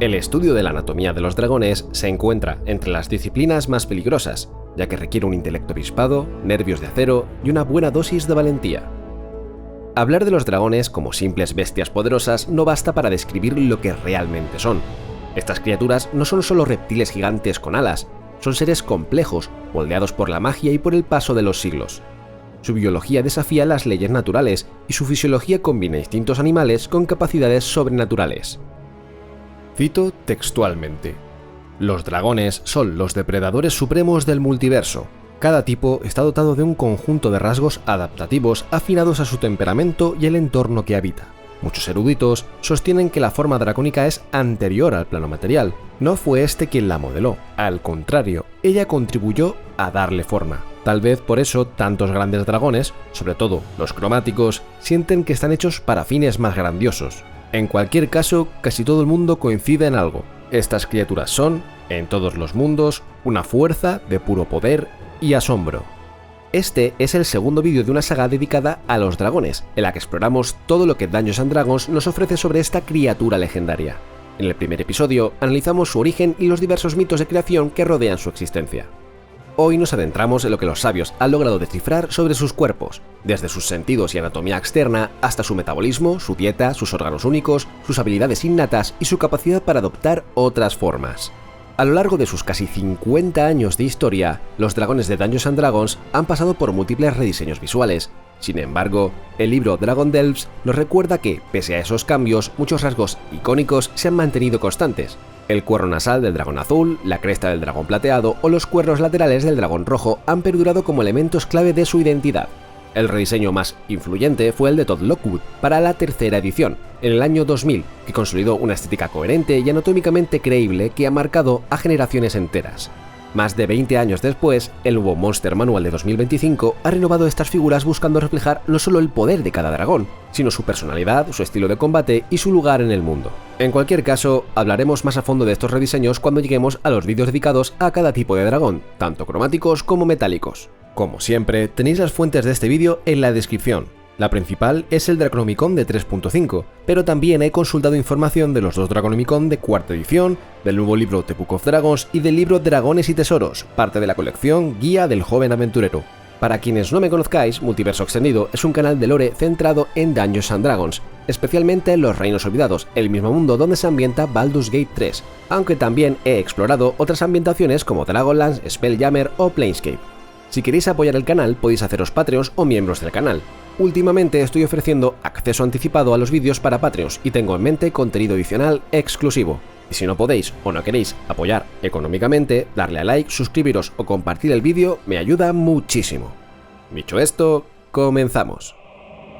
El estudio de la anatomía de los dragones se encuentra entre las disciplinas más peligrosas, ya que requiere un intelecto avispado, nervios de acero y una buena dosis de valentía. Hablar de los dragones como simples bestias poderosas no basta para describir lo que realmente son. Estas criaturas no son solo reptiles gigantes con alas, son seres complejos, moldeados por la magia y por el paso de los siglos. Su biología desafía las leyes naturales y su fisiología combina instintos animales con capacidades sobrenaturales. Cito textualmente: los dragones son los depredadores supremos del multiverso. Cada tipo está dotado de un conjunto de rasgos adaptativos afinados a su temperamento y el entorno que habita. Muchos eruditos sostienen que la forma dracónica es anterior al plano material. No fue este quien la modeló, al contrario, ella contribuyó a darle forma. Tal vez por eso tantos grandes dragones, sobre todo los cromáticos, sienten que están hechos para fines más grandiosos. En cualquier caso, casi todo el mundo coincide en algo: estas criaturas son, en todos los mundos, una fuerza de puro poder y asombro. Este es el segundo vídeo de una saga dedicada a los dragones, en la que exploramos todo lo que Dungeons & Dragons nos ofrece sobre esta criatura legendaria. En el primer episodio analizamos su origen y los diversos mitos de creación que rodean su existencia. Hoy nos adentramos en lo que los sabios han logrado descifrar sobre sus cuerpos, desde sus sentidos y anatomía externa hasta su metabolismo, su dieta, sus órganos únicos, sus habilidades innatas y su capacidad para adoptar otras formas. A lo largo de sus casi 50 años de historia, los dragones de Dungeons & Dragons han pasado por múltiples rediseños visuales. Sin embargo, el libro Dragon Delves nos recuerda que, pese a esos cambios, muchos rasgos icónicos se han mantenido constantes. El cuerno nasal del dragón azul, la cresta del dragón plateado o los cuernos laterales del dragón rojo han perdurado como elementos clave de su identidad. El rediseño más influyente fue el de Todd Lockwood para la tercera edición, en el año 2000, que consolidó una estética coherente y anatómicamente creíble que ha marcado a generaciones enteras. Más de 20 años después, el nuevo Monster Manual de 2025 ha renovado estas figuras buscando reflejar no solo el poder de cada dragón, sino su personalidad, su estilo de combate y su lugar en el mundo. En cualquier caso, hablaremos más a fondo de estos rediseños cuando lleguemos a los vídeos dedicados a cada tipo de dragón, tanto cromáticos como metálicos. Como siempre, tenéis las fuentes de este vídeo en la descripción. La principal es el Draconomicon de 3.5, pero también he consultado información de los dos Draconomicon de cuarta edición, del nuevo libro The Book of Dragons y del libro Dragones y Tesoros, parte de la colección Guía del Joven Aventurero. Para quienes no me conozcáis, Multiverso Extendido es un canal de lore centrado en Dungeons & Dragons, especialmente en los Reinos Olvidados, el mismo mundo donde se ambienta Baldur's Gate 3, aunque también he explorado otras ambientaciones como Dragonlance, Spelljammer o Planescape. Si queréis apoyar el canal, podéis haceros Patreons o miembros del canal. Últimamente estoy ofreciendo acceso anticipado a los vídeos para Patreons y tengo en mente contenido adicional exclusivo. Y si no podéis o no queréis apoyar económicamente, darle a like, suscribiros o compartir el vídeo me ayuda muchísimo. Dicho esto, comenzamos.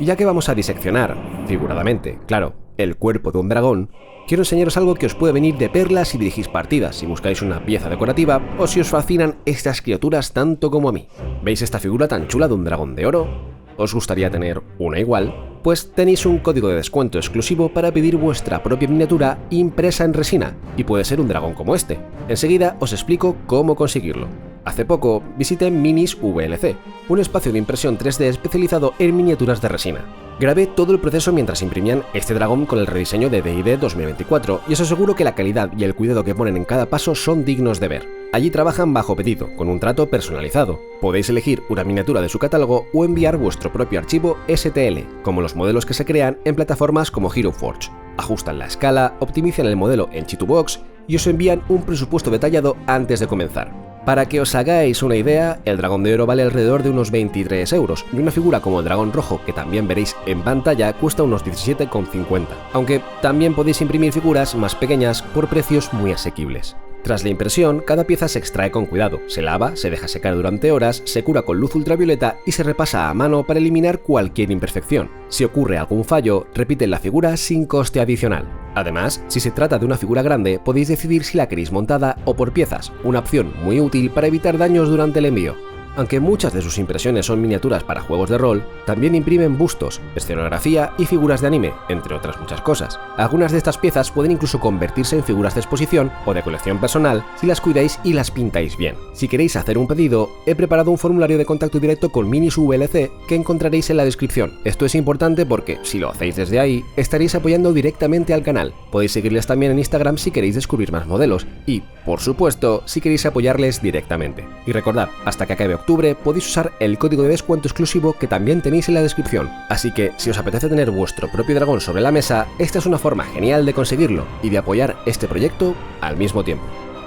Y ya que vamos a diseccionar, figuradamente, claro, el cuerpo de un dragón, quiero enseñaros algo que os puede venir de perlas si dirigís partidas, si buscáis una pieza decorativa o si os fascinan estas criaturas tanto como a mí. ¿Veis esta figura tan chula de un dragón de oro? ¿Os gustaría tener una igual? Pues tenéis un código de descuento exclusivo para pedir vuestra propia miniatura impresa en resina, y puede ser un dragón como este. Enseguida os explico cómo conseguirlo. Hace poco visité Minis VLC, un espacio de impresión 3D especializado en miniaturas de resina. Grabé todo el proceso mientras imprimían este dragón con el rediseño de D&D 2024 y os aseguro que la calidad y el cuidado que ponen en cada paso son dignos de ver. Allí trabajan bajo pedido, con un trato personalizado. Podéis elegir una miniatura de su catálogo o enviar vuestro propio archivo STL, como los modelos que se crean en plataformas como Hero Forge. Ajustan la escala, optimizan el modelo en Chitubox y os envían un presupuesto detallado antes de comenzar. Para que os hagáis una idea, el dragón de oro vale alrededor de unos 23 euros y una figura como el dragón rojo, que también veréis en pantalla, cuesta unos 17,50, aunque también podéis imprimir figuras más pequeñas por precios muy asequibles. Tras la impresión, cada pieza se extrae con cuidado, se lava, se deja secar durante horas, se cura con luz ultravioleta y se repasa a mano para eliminar cualquier imperfección. Si ocurre algún fallo, repiten la figura sin coste adicional. Además, si se trata de una figura grande, podéis decidir si la queréis montada o por piezas, una opción muy útil para evitar daños durante el envío. Aunque muchas de sus impresiones son miniaturas para juegos de rol, también imprimen bustos, escenografía y figuras de anime, entre otras muchas cosas. Algunas de estas piezas pueden incluso convertirse en figuras de exposición o de colección personal si las cuidáis y las pintáis bien. Si queréis hacer un pedido, he preparado un formulario de contacto directo con Minis VLC que encontraréis en la descripción. Esto es importante porque, si lo hacéis desde ahí, estaréis apoyando directamente al canal. Podéis seguirles también en Instagram si queréis descubrir más modelos y, por supuesto, si queréis apoyarles directamente. Y recordad, hasta que acabe octubre podéis usar el código de descuento exclusivo que también tenéis en la descripción. Así que, si os apetece tener vuestro propio dragón sobre la mesa, esta es una forma genial de conseguirlo y de apoyar este proyecto al mismo tiempo.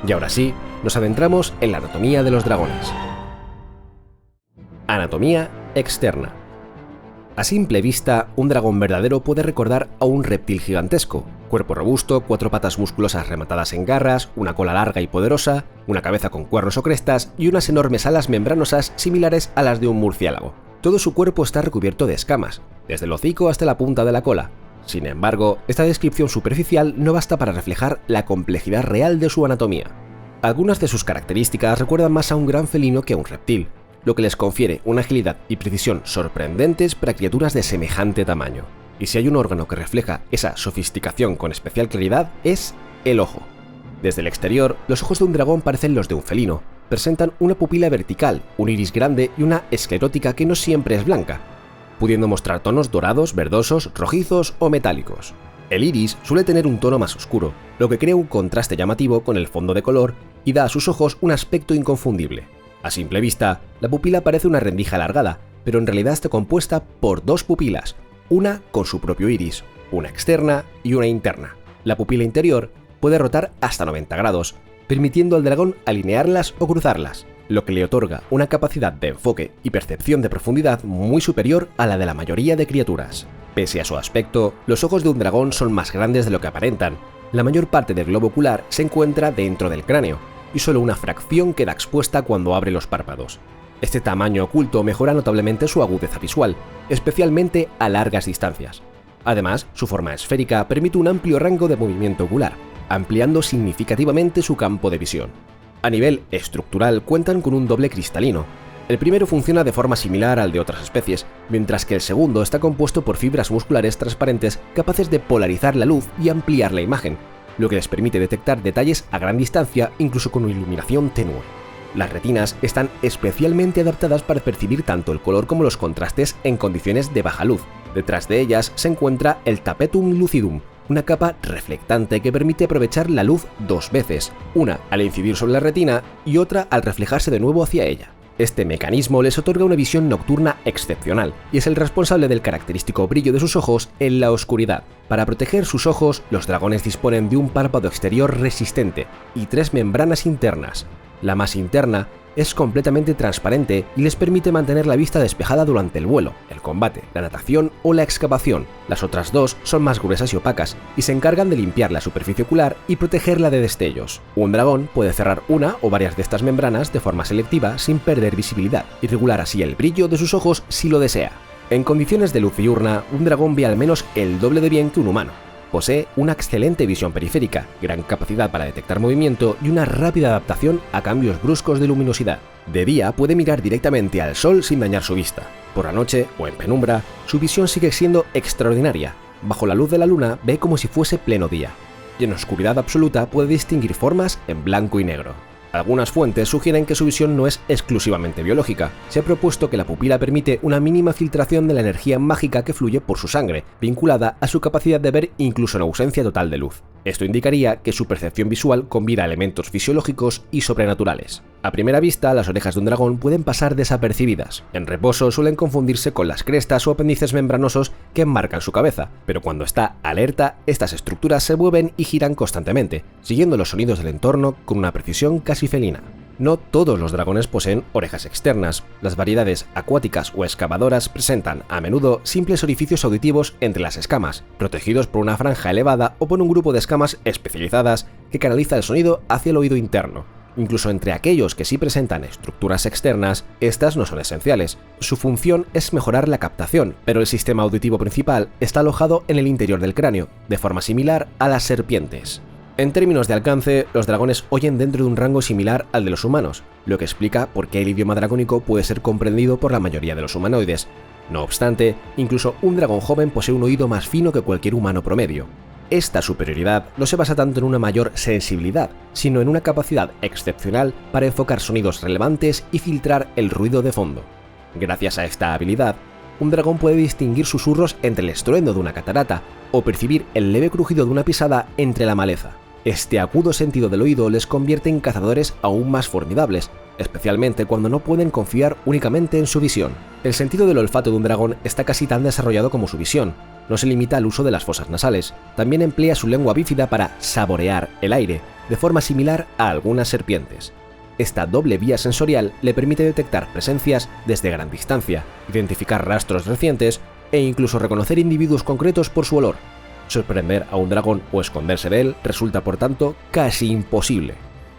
Y ahora sí, nos adentramos en la anatomía de los dragones. Anatomía externa. A simple vista, un dragón verdadero puede recordar a un reptil gigantesco. Cuerpo robusto, 4 patas musculosas rematadas en garras, una cola larga y poderosa, una cabeza con cuernos o crestas y unas enormes alas membranosas similares a las de un murciélago. Todo su cuerpo está recubierto de escamas, desde el hocico hasta la punta de la cola. Sin embargo, esta descripción superficial no basta para reflejar la complejidad real de su anatomía. Algunas de sus características recuerdan más a un gran felino que a un reptil, lo que les confiere una agilidad y precisión sorprendentes para criaturas de semejante tamaño. Y si hay un órgano que refleja esa sofisticación con especial claridad, es el ojo. Desde el exterior, los ojos de un dragón parecen los de un felino. Presentan una pupila vertical, un iris grande y una esclerótica que no siempre es blanca, pudiendo mostrar tonos dorados, verdosos, rojizos o metálicos. El iris suele tener un tono más oscuro, lo que crea un contraste llamativo con el fondo de color y da a sus ojos un aspecto inconfundible. A simple vista, la pupila parece una rendija alargada, pero en realidad está compuesta por 2 pupilas, una con su propio iris, una externa y una interna. La pupila interior puede rotar hasta 90 grados, permitiendo al dragón alinearlas o cruzarlas, lo que le otorga una capacidad de enfoque y percepción de profundidad muy superior a la de la mayoría de criaturas. Pese a su aspecto, los ojos de un dragón son más grandes de lo que aparentan. La mayor parte del globo ocular se encuentra dentro del cráneo, y solo una fracción queda expuesta cuando abre los párpados. Este tamaño oculto mejora notablemente su agudeza visual, especialmente a largas distancias. Además, su forma esférica permite un amplio rango de movimiento ocular, ampliando significativamente su campo de visión. A nivel estructural cuentan con un doble cristalino. El primero funciona de forma similar al de otras especies, mientras que el segundo está compuesto por fibras musculares transparentes capaces de polarizar la luz y ampliar la imagen, lo que les permite detectar detalles a gran distancia incluso con iluminación tenue. Las retinas están especialmente adaptadas para percibir tanto el color como los contrastes en condiciones de baja luz. Detrás de ellas se encuentra el tapetum lucidum, una capa reflectante que permite aprovechar la luz 2 veces, una al incidir sobre la retina y otra al reflejarse de nuevo hacia ella. Este mecanismo les otorga una visión nocturna excepcional y es el responsable del característico brillo de sus ojos en la oscuridad. Para proteger sus ojos, los dragones disponen de un párpado exterior resistente y 3 membranas internas. La más interna es completamente transparente y les permite mantener la vista despejada durante el vuelo, el combate, la natación o la excavación. Las otras 2 son más gruesas y opacas y se encargan de limpiar la superficie ocular y protegerla de destellos. Un dragón puede cerrar una o varias de estas membranas de forma selectiva sin perder visibilidad y regular así el brillo de sus ojos si lo desea. En condiciones de luz diurna, un dragón ve al menos el doble de bien que un humano. Posee una excelente visión periférica, gran capacidad para detectar movimiento y una rápida adaptación a cambios bruscos de luminosidad. De día puede mirar directamente al sol sin dañar su vista. Por la noche, o en penumbra, su visión sigue siendo extraordinaria. Bajo la luz de la luna ve como si fuese pleno día. Y en oscuridad absoluta puede distinguir formas en blanco y negro. Algunas fuentes sugieren que su visión no es exclusivamente biológica. Se ha propuesto que la pupila permite una mínima filtración de la energía mágica que fluye por su sangre, vinculada a su capacidad de ver incluso en ausencia total de luz. Esto indicaría que su percepción visual combina elementos fisiológicos y sobrenaturales. A primera vista, las orejas de un dragón pueden pasar desapercibidas. En reposo suelen confundirse con las crestas o apéndices membranosos que enmarcan su cabeza, pero cuando está alerta, estas estructuras se mueven y giran constantemente, siguiendo los sonidos del entorno con una precisión casi felina. No todos los dragones poseen orejas externas. Las variedades acuáticas o excavadoras presentan, a menudo, simples orificios auditivos entre las escamas, protegidos por una franja elevada o por un grupo de escamas especializadas que canaliza el sonido hacia el oído interno. Incluso entre aquellos que sí presentan estructuras externas, estas no son esenciales. Su función es mejorar la captación, pero el sistema auditivo principal está alojado en el interior del cráneo, de forma similar a las serpientes. En términos de alcance, los dragones oyen dentro de un rango similar al de los humanos, lo que explica por qué el idioma dragónico puede ser comprendido por la mayoría de los humanoides. No obstante, incluso un dragón joven posee un oído más fino que cualquier humano promedio. Esta superioridad no se basa tanto en una mayor sensibilidad, sino en una capacidad excepcional para enfocar sonidos relevantes y filtrar el ruido de fondo. Gracias a esta habilidad, un dragón puede distinguir susurros entre el estruendo de una catarata o percibir el leve crujido de una pisada entre la maleza. Este agudo sentido del oído les convierte en cazadores aún más formidables, especialmente cuando no pueden confiar únicamente en su visión. El sentido del olfato de un dragón está casi tan desarrollado como su visión. No se limita al uso de las fosas nasales, también emplea su lengua bífida para saborear el aire, de forma similar a algunas serpientes. Esta doble vía sensorial le permite detectar presencias desde gran distancia, identificar rastros recientes e incluso reconocer individuos concretos por su olor. Sorprender a un dragón o esconderse de él resulta, por tanto, casi imposible.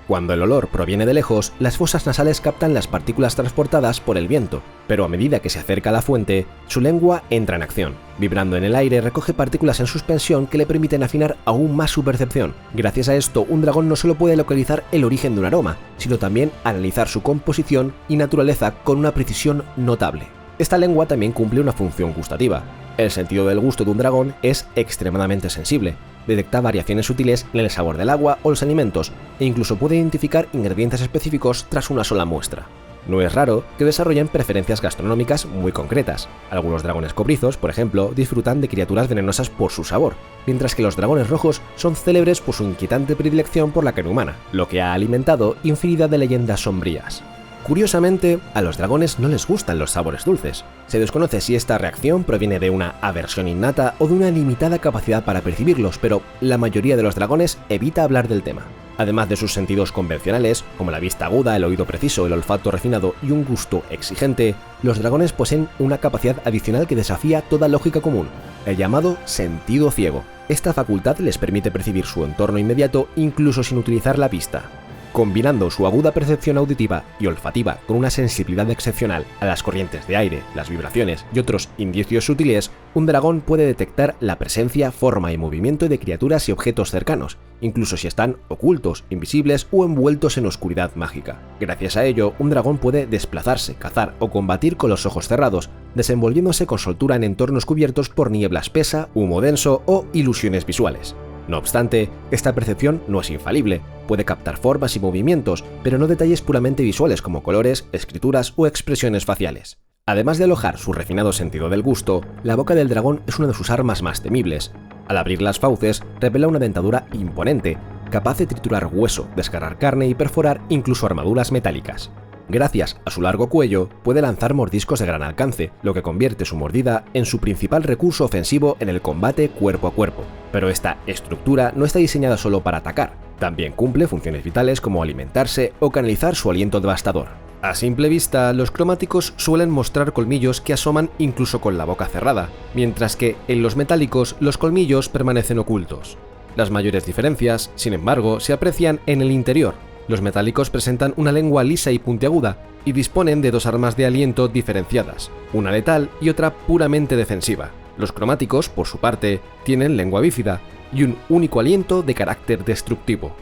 Cuando el olor proviene de lejos, las fosas nasales captan las partículas transportadas por el viento, pero a medida que se acerca a la fuente, su lengua entra en acción. Vibrando en el aire, recoge partículas en suspensión que le permiten afinar aún más su percepción. Gracias a esto, un dragón no solo puede localizar el origen de un aroma, sino también analizar su composición y naturaleza con una precisión notable. Esta lengua también cumple una función gustativa. El sentido del gusto de un dragón es extremadamente sensible. Detecta variaciones sutiles en el sabor del agua o los alimentos e incluso puede identificar ingredientes específicos tras una sola muestra. No es raro que desarrollen preferencias gastronómicas muy concretas. Algunos dragones cobrizos, por ejemplo, disfrutan de criaturas venenosas por su sabor, mientras que los dragones rojos son célebres por su inquietante predilección por la carne humana, lo que ha alimentado infinidad de leyendas sombrías. Curiosamente, a los dragones no les gustan los sabores dulces. Se desconoce si esta reacción proviene de una aversión innata o de una limitada capacidad para percibirlos, pero la mayoría de los dragones evita hablar del tema. Además de sus sentidos convencionales, como la vista aguda, el oído preciso, el olfato refinado y un gusto exigente, los dragones poseen una capacidad adicional que desafía toda lógica común, el llamado sentido ciego. Esta facultad les permite percibir su entorno inmediato incluso sin utilizar la vista. Combinando su aguda percepción auditiva y olfativa con una sensibilidad excepcional a las corrientes de aire, las vibraciones y otros indicios sutiles, un dragón puede detectar la presencia, forma y movimiento de criaturas y objetos cercanos, incluso si están ocultos, invisibles o envueltos en oscuridad mágica. Gracias a ello, un dragón puede desplazarse, cazar o combatir con los ojos cerrados, desenvolviéndose con soltura en entornos cubiertos por niebla espesa, humo denso o ilusiones visuales. No obstante, esta percepción no es infalible, puede captar formas y movimientos, pero no detalles puramente visuales como colores, escrituras o expresiones faciales. Además de alojar su refinado sentido del gusto, la boca del dragón es una de sus armas más temibles. Al abrir las fauces, revela una dentadura imponente, capaz de triturar hueso, desgarrar carne y perforar incluso armaduras metálicas. Gracias a su largo cuello, puede lanzar mordiscos de gran alcance, lo que convierte su mordida en su principal recurso ofensivo en el combate cuerpo a cuerpo. Pero esta estructura no está diseñada solo para atacar, también cumple funciones vitales como alimentarse o canalizar su aliento devastador. A simple vista, los cromáticos suelen mostrar colmillos que asoman incluso con la boca cerrada, mientras que en los metálicos los colmillos permanecen ocultos. Las mayores diferencias, sin embargo, se aprecian en el interior. Los metálicos presentan una lengua lisa y puntiaguda y disponen de dos armas de aliento diferenciadas, una letal y otra puramente defensiva. Los cromáticos, por su parte, tienen lengua bífida y un único aliento de carácter destructivo.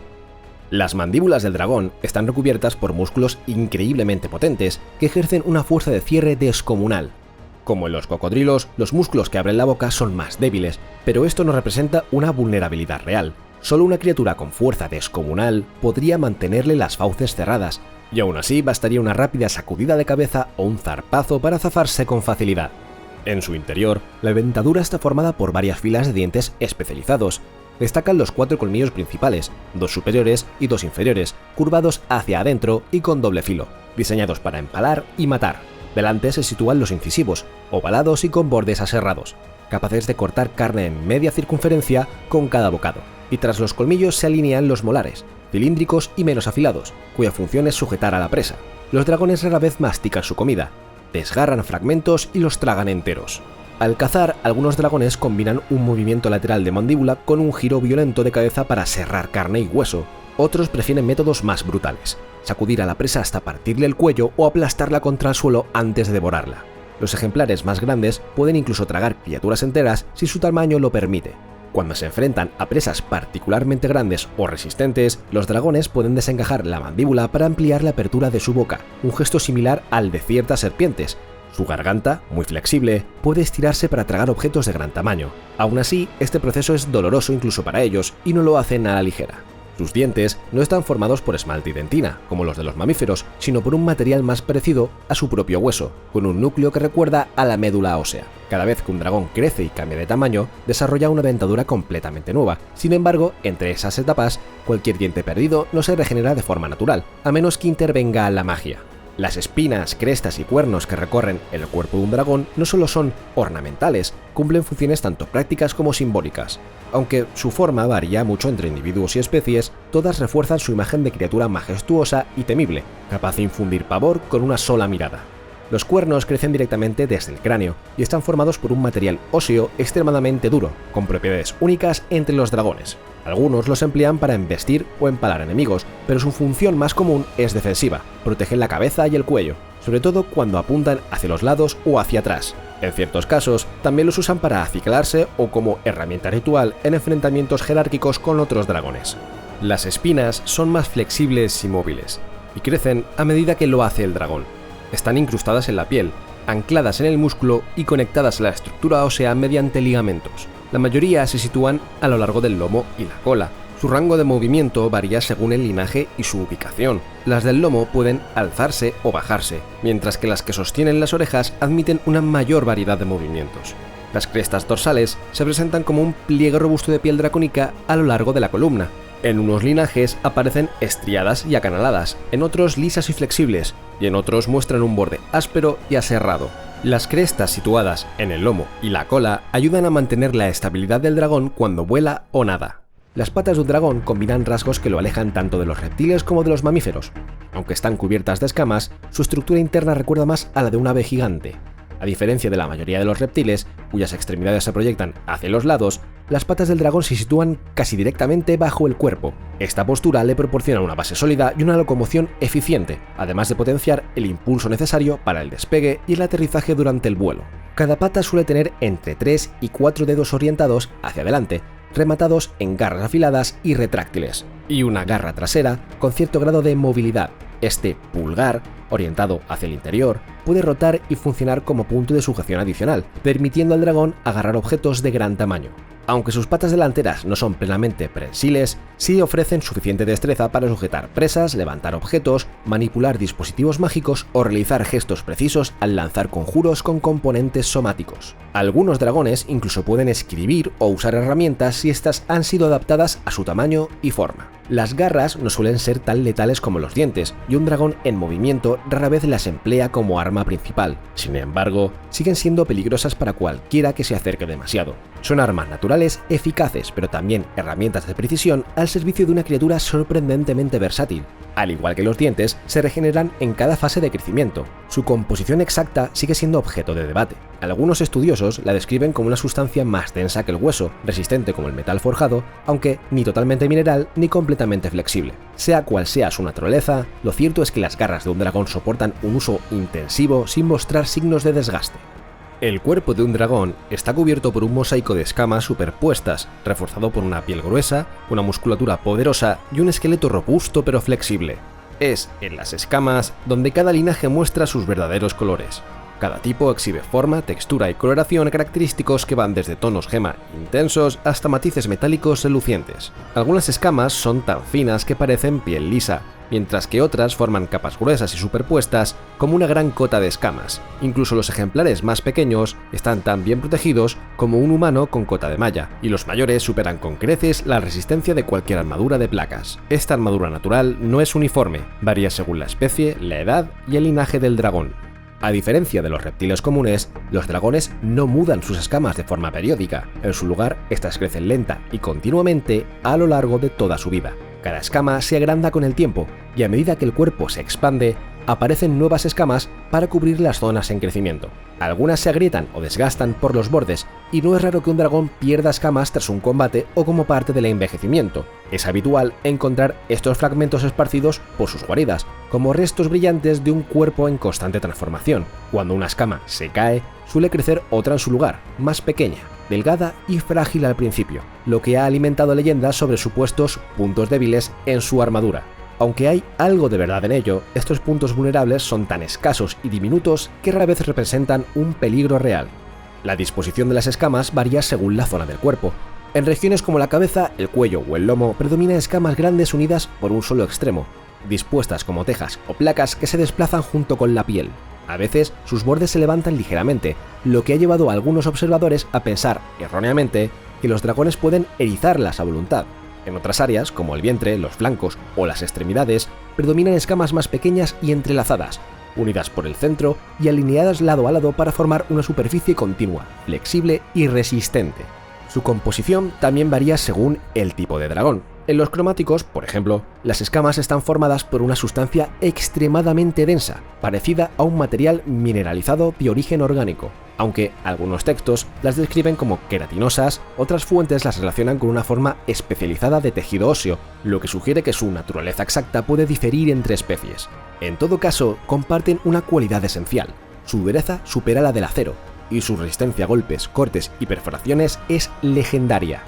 Las mandíbulas del dragón están recubiertas por músculos increíblemente potentes que ejercen una fuerza de cierre descomunal. Como en los cocodrilos, los músculos que abren la boca son más débiles, pero esto no representa una vulnerabilidad real. Solo una criatura con fuerza descomunal podría mantenerle las fauces cerradas, y aún así bastaría una rápida sacudida de cabeza o un zarpazo para zafarse con facilidad. En su interior, la dentadura está formada por varias filas de dientes especializados. Destacan los 4 colmillos principales, 2 superiores y 2 inferiores, curvados hacia adentro y con doble filo, diseñados para empalar y matar. Delante se sitúan los incisivos, ovalados y con bordes aserrados, capaces de cortar carne en media circunferencia con cada bocado. Y tras los colmillos se alinean los molares, cilíndricos y menos afilados, cuya función es sujetar a la presa. Los dragones rara vez mastican su comida, desgarran fragmentos y los tragan enteros. Al cazar, algunos dragones combinan un movimiento lateral de mandíbula con un giro violento de cabeza para serrar carne y hueso. Otros prefieren métodos más brutales, sacudir a la presa hasta partirle el cuello o aplastarla contra el suelo antes de devorarla. Los ejemplares más grandes pueden incluso tragar criaturas enteras si su tamaño lo permite. Cuando se enfrentan a presas particularmente grandes o resistentes, los dragones pueden desencajar la mandíbula para ampliar la apertura de su boca, un gesto similar al de ciertas serpientes. Su garganta, muy flexible, puede estirarse para tragar objetos de gran tamaño. Aún así, este proceso es doloroso incluso para ellos y no lo hacen a la ligera. Sus dientes no están formados por esmalte y dentina, como los de los mamíferos, sino por un material más parecido a su propio hueso, con un núcleo que recuerda a la médula ósea. Cada vez que un dragón crece y cambia de tamaño, desarrolla una dentadura completamente nueva. Sin embargo, entre esas etapas, cualquier diente perdido no se regenera de forma natural, a menos que intervenga la magia. Las espinas, crestas y cuernos que recorren el cuerpo de un dragón no solo son ornamentales, cumplen funciones tanto prácticas como simbólicas. Aunque su forma varía mucho entre individuos y especies, todas refuerzan su imagen de criatura majestuosa y temible, capaz de infundir pavor con una sola mirada. Los cuernos crecen directamente desde el cráneo y están formados por un material óseo extremadamente duro, con propiedades únicas entre los dragones. Algunos los emplean para embestir o empalar enemigos, pero su función más común es defensiva, protegen la cabeza y el cuello, sobre todo cuando apuntan hacia los lados o hacia atrás. En ciertos casos, también los usan para acicalarse o como herramienta ritual en enfrentamientos jerárquicos con otros dragones. Las espinas son más flexibles y móviles, y crecen a medida que lo hace el dragón. Están incrustadas en la piel, ancladas en el músculo y conectadas a la estructura ósea mediante ligamentos. La mayoría se sitúan a lo largo del lomo y la cola. Su rango de movimiento varía según el linaje y su ubicación. Las del lomo pueden alzarse o bajarse, mientras que las que sostienen las orejas admiten una mayor variedad de movimientos. Las crestas dorsales se presentan como un pliegue robusto de piel dracónica a lo largo de la columna. En unos linajes aparecen estriadas y acanaladas, en otros lisas y flexibles, y en otros muestran un borde áspero y aserrado. Las crestas situadas en el lomo y la cola ayudan a mantener la estabilidad del dragón cuando vuela o nada. Las patas de un dragón combinan rasgos que lo alejan tanto de los reptiles como de los mamíferos. Aunque están cubiertas de escamas, su estructura interna recuerda más a la de un ave gigante. A diferencia de la mayoría de los reptiles, cuyas extremidades se proyectan hacia los lados, las patas del dragón se sitúan casi directamente bajo el cuerpo. Esta postura le proporciona una base sólida y una locomoción eficiente, además de potenciar el impulso necesario para el despegue y el aterrizaje durante el vuelo. Cada pata suele tener entre 3 y 4 dedos orientados hacia adelante, rematados en garras afiladas y retráctiles, y una garra trasera con cierto grado de movilidad. Este pulgar, orientado hacia el interior, puede rotar y funcionar como punto de sujeción adicional, permitiendo al dragón agarrar objetos de gran tamaño. Aunque sus patas delanteras no son plenamente prensiles, sí ofrecen suficiente destreza para sujetar presas, levantar objetos, manipular dispositivos mágicos o realizar gestos precisos al lanzar conjuros con componentes somáticos. Algunos dragones incluso pueden escribir o usar herramientas si estas han sido adaptadas a su tamaño y forma. Las garras no suelen ser tan letales como los dientes, y un dragón en movimiento rara vez las emplea como arma principal. Sin embargo, siguen siendo peligrosas para cualquiera que se acerque demasiado. Son armas naturales eficaces, pero también herramientas de precisión al servicio de una criatura sorprendentemente versátil. Al igual que los dientes, se regeneran en cada fase de crecimiento. Su composición exacta sigue siendo objeto de debate. Algunos estudiosos la describen como una sustancia más densa que el hueso, resistente como el metal forjado, aunque ni totalmente mineral ni completamente flexible. Sea cual sea su naturaleza, lo cierto es que las garras de un dragón soportan un uso intensivo sin mostrar signos de desgaste. El cuerpo de un dragón está cubierto por un mosaico de escamas superpuestas, reforzado por una piel gruesa, una musculatura poderosa y un esqueleto robusto pero flexible. Es en las escamas donde cada linaje muestra sus verdaderos colores. Cada tipo exhibe forma, textura y coloración característicos que van desde tonos gema intensos hasta matices metálicos relucientes. Algunas escamas son tan finas que parecen piel lisa, mientras que otras forman capas gruesas y superpuestas como una gran cota de escamas. Incluso los ejemplares más pequeños están tan bien protegidos como un humano con cota de malla, y los mayores superan con creces la resistencia de cualquier armadura de placas. Esta armadura natural no es uniforme, varía según la especie, la edad y el linaje del dragón. A diferencia de los reptiles comunes, los dragones no mudan sus escamas de forma periódica. En su lugar, estas crecen lenta y continuamente a lo largo de toda su vida. Cada escama se agranda con el tiempo, y a medida que el cuerpo se expande, aparecen nuevas escamas para cubrir las zonas en crecimiento. Algunas se agrietan o desgastan por los bordes, y no es raro que un dragón pierda escamas tras un combate o como parte del envejecimiento. Es habitual encontrar estos fragmentos esparcidos por sus guaridas, como restos brillantes de un cuerpo en constante transformación. Cuando una escama se cae, suele crecer otra en su lugar, más pequeña, delgada y frágil al principio, lo que ha alimentado leyendas sobre supuestos puntos débiles en su armadura. Aunque hay algo de verdad en ello, estos puntos vulnerables son tan escasos y diminutos que rara vez representan un peligro real. La disposición de las escamas varía según la zona del cuerpo. En regiones como la cabeza, el cuello o el lomo predominan escamas grandes unidas por un solo extremo, dispuestas como tejas o placas que se desplazan junto con la piel. A veces sus bordes se levantan ligeramente, lo que ha llevado a algunos observadores a pensar, erróneamente, que los dragones pueden erizarlas a voluntad. En otras áreas, como el vientre, los flancos o las extremidades, predominan escamas más pequeñas y entrelazadas, unidas por el centro y alineadas lado a lado para formar una superficie continua, flexible y resistente. Su composición también varía según el tipo de dragón. En los cromáticos, por ejemplo, las escamas están formadas por una sustancia extremadamente densa, parecida a un material mineralizado de origen orgánico. Aunque algunos textos las describen como queratinosas, otras fuentes las relacionan con una forma especializada de tejido óseo, lo que sugiere que su naturaleza exacta puede diferir entre especies. En todo caso, comparten una cualidad esencial: su dureza supera la del acero, y su resistencia a golpes, cortes y perforaciones es legendaria.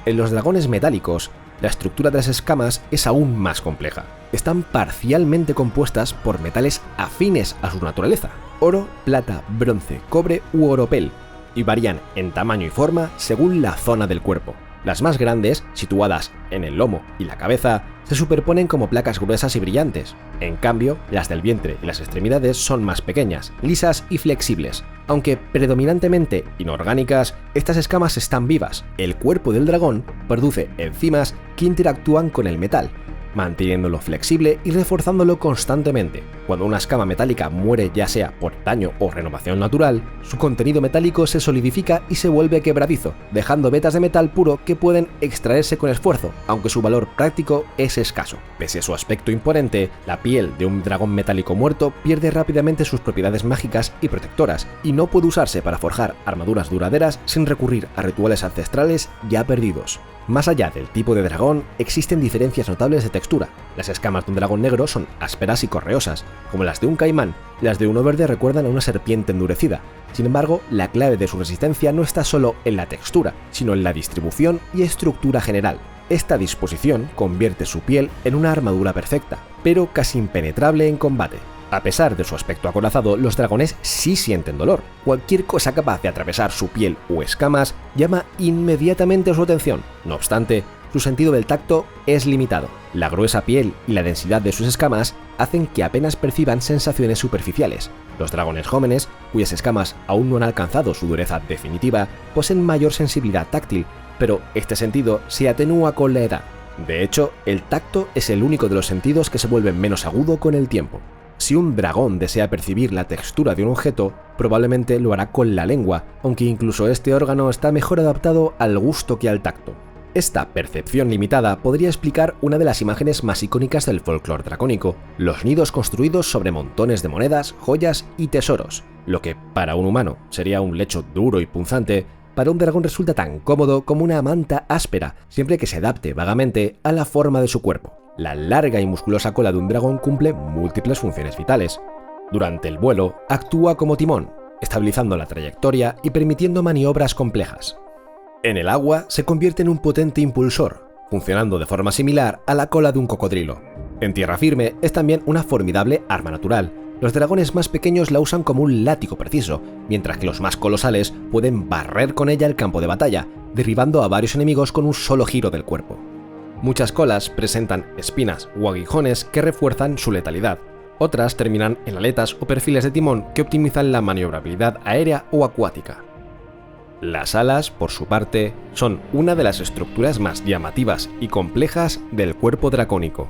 En los dragones metálicos, la estructura de las escamas es aún más compleja. Están parcialmente compuestas por metales afines a su naturaleza: oro, plata, bronce, cobre u oropel, y varían en tamaño y forma según la zona del cuerpo. Las más grandes, situadas en el lomo y la cabeza, se superponen como placas gruesas y brillantes. En cambio, las del vientre y las extremidades son más pequeñas, lisas y flexibles. Aunque predominantemente inorgánicas, estas escamas están vivas. El cuerpo del dragón produce enzimas que interactúan con el metal, manteniéndolo flexible y reforzándolo constantemente. Cuando una escama metálica muere, ya sea por daño o renovación natural, su contenido metálico se solidifica y se vuelve quebradizo, dejando vetas de metal puro que pueden extraerse con esfuerzo, aunque su valor práctico es escaso. Pese a su aspecto imponente, la piel de un dragón metálico muerto pierde rápidamente sus propiedades mágicas y protectoras, y no puede usarse para forjar armaduras duraderas sin recurrir a rituales ancestrales ya perdidos. Más allá del tipo de dragón, existen diferencias notables de textura. Las escamas de un dragón negro son ásperas y correosas, como las de un caimán. Las de uno verde recuerdan a una serpiente endurecida. Sin embargo, la clave de su resistencia no está solo en la textura, sino en la distribución y estructura general. Esta disposición convierte su piel en una armadura perfecta, pero casi impenetrable en combate. A pesar de su aspecto acorazado, los dragones sí sienten dolor. Cualquier cosa capaz de atravesar su piel o escamas llama inmediatamente su atención. No obstante, su sentido del tacto es limitado. La gruesa piel y la densidad de sus escamas hacen que apenas perciban sensaciones superficiales. Los dragones jóvenes, cuyas escamas aún no han alcanzado su dureza definitiva, poseen mayor sensibilidad táctil, pero este sentido se atenúa con la edad. De hecho, el tacto es el único de los sentidos que se vuelve menos agudo con el tiempo. Si un dragón desea percibir la textura de un objeto, probablemente lo hará con la lengua, aunque incluso este órgano está mejor adaptado al gusto que al tacto. Esta percepción limitada podría explicar una de las imágenes más icónicas del folclore dracónico: los nidos construidos sobre montones de monedas, joyas y tesoros. Lo que para un humano sería un lecho duro y punzante, para un dragón resulta tan cómodo como una manta áspera, siempre que se adapte vagamente a la forma de su cuerpo. La larga y musculosa cola de un dragón cumple múltiples funciones vitales. Durante el vuelo, actúa como timón, estabilizando la trayectoria y permitiendo maniobras complejas. En el agua se convierte en un potente impulsor, funcionando de forma similar a la cola de un cocodrilo. En tierra firme es también una formidable arma natural. Los dragones más pequeños la usan como un látigo preciso, mientras que los más colosales pueden barrer con ella el campo de batalla, derribando a varios enemigos con un solo giro del cuerpo. Muchas colas presentan espinas o aguijones que refuerzan su letalidad. Otras terminan en aletas o perfiles de timón que optimizan la maniobrabilidad aérea o acuática. Las alas, por su parte, son una de las estructuras más llamativas y complejas del cuerpo dracónico.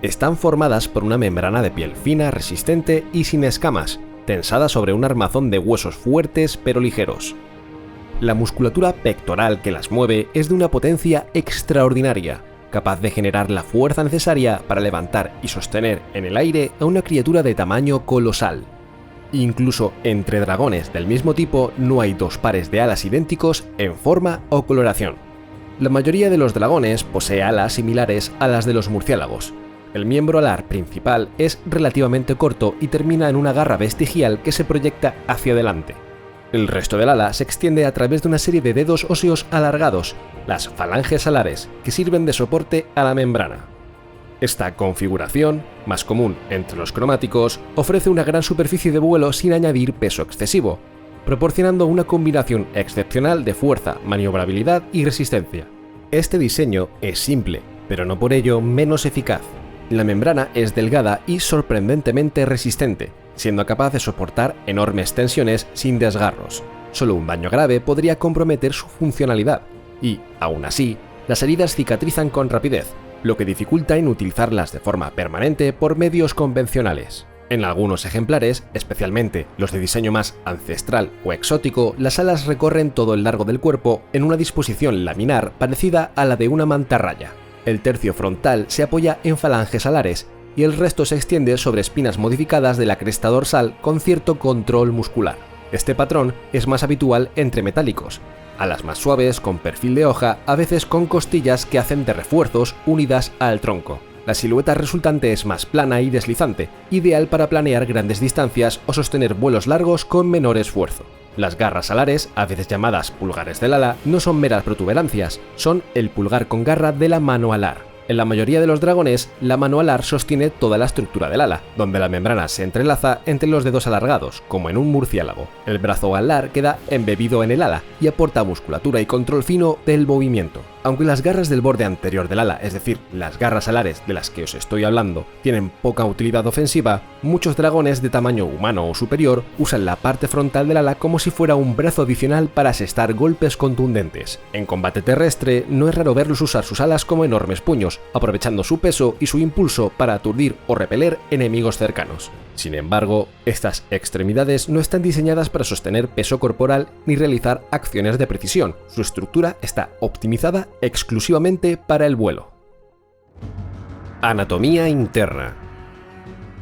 Están formadas por una membrana de piel fina, resistente y sin escamas, tensada sobre un armazón de huesos fuertes pero ligeros. La musculatura pectoral que las mueve es de una potencia extraordinaria, capaz de generar la fuerza necesaria para levantar y sostener en el aire a una criatura de tamaño colosal. Incluso entre dragones del mismo tipo no hay dos pares de alas idénticos en forma o coloración. La mayoría de los dragones posee alas similares a las de los murciélagos. El miembro alar principal es relativamente corto y termina en una garra vestigial que se proyecta hacia adelante. El resto del ala se extiende a través de una serie de dedos óseos alargados, las falanges alares, que sirven de soporte a la membrana. Esta configuración, más común entre los cromáticos, ofrece una gran superficie de vuelo sin añadir peso excesivo, proporcionando una combinación excepcional de fuerza, maniobrabilidad y resistencia. Este diseño es simple, pero no por ello menos eficaz. La membrana es delgada y sorprendentemente resistente, siendo capaz de soportar enormes tensiones sin desgarros. Solo un daño grave podría comprometer su funcionalidad, y, aún así, las heridas cicatrizan con rapidez, lo que dificulta inutilizarlas de forma permanente por medios convencionales. En algunos ejemplares, especialmente los de diseño más ancestral o exótico, las alas recorren todo el largo del cuerpo en una disposición laminar parecida a la de una mantarraya. El tercio frontal se apoya en falanges alares y el resto se extiende sobre espinas modificadas de la cresta dorsal con cierto control muscular. Este patrón es más habitual entre metálicos. Alas más suaves, con perfil de hoja, a veces con costillas que hacen de refuerzos unidas al tronco. La silueta resultante es más plana y deslizante, ideal para planear grandes distancias o sostener vuelos largos con menor esfuerzo. Las garras alares, a veces llamadas pulgares del ala, no son meras protuberancias, son el pulgar con garra de la mano alar. En la mayoría de los dragones, la mano alar sostiene toda la estructura del ala, donde la membrana se entrelaza entre los dedos alargados, como en un murciélago. El brazo alar queda embebido en el ala y aporta musculatura y control fino del movimiento. Aunque las garras del borde anterior del ala, es decir, las garras alares de las que os estoy hablando, tienen poca utilidad ofensiva, muchos dragones de tamaño humano o superior usan la parte frontal del ala como si fuera un brazo adicional para asestar golpes contundentes. En combate terrestre, no es raro verlos usar sus alas como enormes puños, aprovechando su peso y su impulso para aturdir o repeler enemigos cercanos. Sin embargo, estas extremidades no están diseñadas para sostener peso corporal ni realizar acciones de precisión. Su estructura está optimizada exclusivamente para el vuelo. Anatomía interna.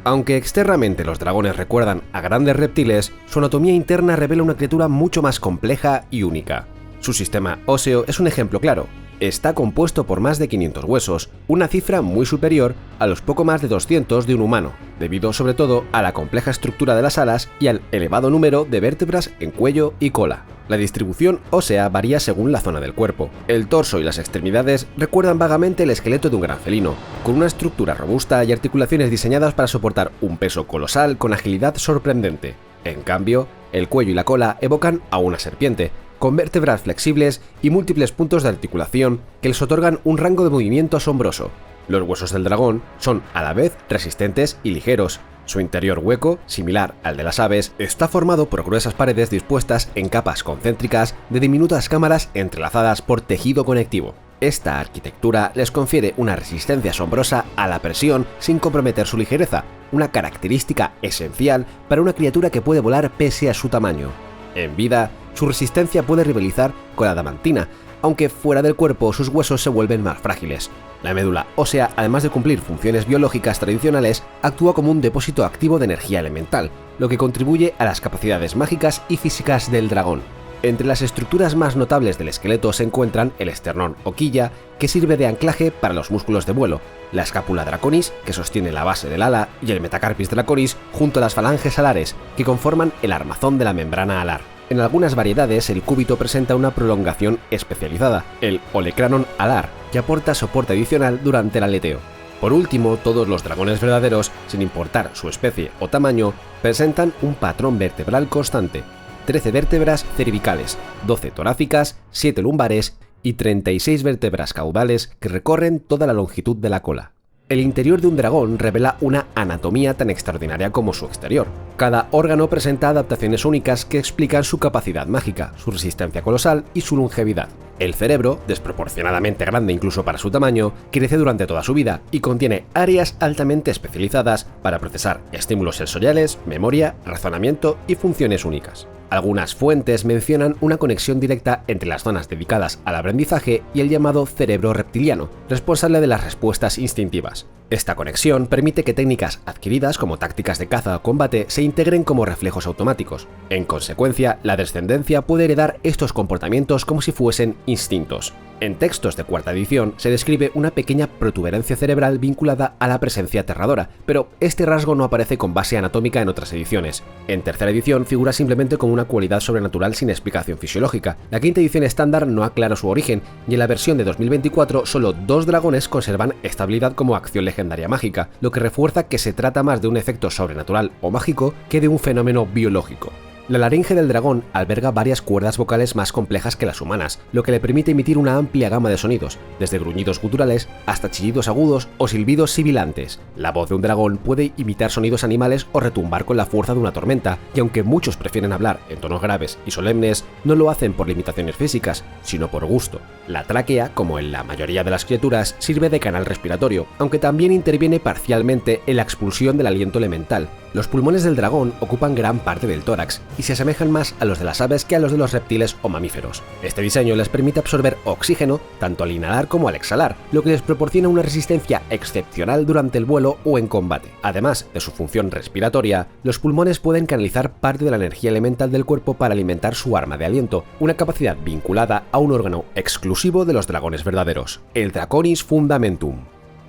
Aunque externamente los dragones recuerdan a grandes reptiles, su anatomía interna revela una criatura mucho más compleja y única. Su sistema óseo es un ejemplo claro. Está compuesto por más de 500 huesos, una cifra muy superior a los poco más de 200 de un humano, debido sobre todo a la compleja estructura de las alas y al elevado número de vértebras en cuello y cola. La distribución ósea varía según la zona del cuerpo. El torso y las extremidades recuerdan vagamente el esqueleto de un gran felino, con una estructura robusta y articulaciones diseñadas para soportar un peso colosal con agilidad sorprendente. En cambio, el cuello y la cola evocan a una serpiente, con vértebras flexibles y múltiples puntos de articulación que les otorgan un rango de movimiento asombroso. Los huesos del dragón son a la vez resistentes y ligeros. Su interior hueco, similar al de las aves, está formado por gruesas paredes dispuestas en capas concéntricas de diminutas cámaras entrelazadas por tejido conectivo. Esta arquitectura les confiere una resistencia asombrosa a la presión sin comprometer su ligereza, una característica esencial para una criatura que puede volar pese a su tamaño. En vida, su resistencia puede rivalizar con la adamantina, aunque fuera del cuerpo sus huesos se vuelven más frágiles. La médula ósea, además de cumplir funciones biológicas tradicionales, actúa como un depósito activo de energía elemental, lo que contribuye a las capacidades mágicas y físicas del dragón. Entre las estructuras más notables del esqueleto se encuentran el esternón o quilla, que sirve de anclaje para los músculos de vuelo, la escápula draconis, que sostiene la base del ala, y el metacarpis draconis junto a las falanges alares, que conforman el armazón de la membrana alar. En algunas variedades, el cúbito presenta una prolongación especializada, el olecranon alar, que aporta soporte adicional durante el aleteo. Por último, todos los dragones verdaderos, sin importar su especie o tamaño, presentan un patrón vertebral constante: 13 vértebras cervicales, 12 torácicas, 7 lumbares y 36 vértebras caudales que recorren toda la longitud de la cola. El interior de un dragón revela una anatomía tan extraordinaria como su exterior. Cada órgano presenta adaptaciones únicas que explican su capacidad mágica, su resistencia colosal y su longevidad. El cerebro, desproporcionadamente grande incluso para su tamaño, crece durante toda su vida y contiene áreas altamente especializadas para procesar estímulos sensoriales, memoria, razonamiento y funciones únicas. Algunas fuentes mencionan una conexión directa entre las zonas dedicadas al aprendizaje y el llamado cerebro reptiliano, responsable de las respuestas instintivas. Esta conexión permite que técnicas adquiridas como tácticas de caza o combate se integren como reflejos automáticos. En consecuencia, la descendencia puede heredar estos comportamientos como si fuesen instintos. En textos de cuarta edición se describe una pequeña protuberancia cerebral vinculada a la presencia aterradora, pero este rasgo no aparece con base anatómica en otras ediciones. En tercera edición figura simplemente como una cualidad sobrenatural sin explicación fisiológica. La quinta edición estándar no aclara su origen, y en la versión de 2024 solo 2 dragones conservan esta habilidad como acción legendaria mágica, lo que refuerza que se trata más de un efecto sobrenatural o mágico que de un fenómeno biológico. La laringe del dragón alberga varias cuerdas vocales más complejas que las humanas, lo que le permite emitir una amplia gama de sonidos, desde gruñidos guturales hasta chillidos agudos o silbidos sibilantes. La voz de un dragón puede imitar sonidos animales o retumbar con la fuerza de una tormenta, y aunque muchos prefieren hablar en tonos graves y solemnes, no lo hacen por limitaciones físicas, sino por gusto. La tráquea, como en la mayoría de las criaturas, sirve de canal respiratorio, aunque también interviene parcialmente en la expulsión del aliento elemental. Los pulmones del dragón ocupan gran parte del tórax y se asemejan más a los de las aves que a los de los reptiles o mamíferos. Este diseño les permite absorber oxígeno tanto al inhalar como al exhalar, lo que les proporciona una resistencia excepcional durante el vuelo o en combate. Además de su función respiratoria, los pulmones pueden canalizar parte de la energía elemental del cuerpo para alimentar su arma de aliento, una capacidad vinculada a un órgano exclusivo de los dragones verdaderos, el Draconis Fundamentum.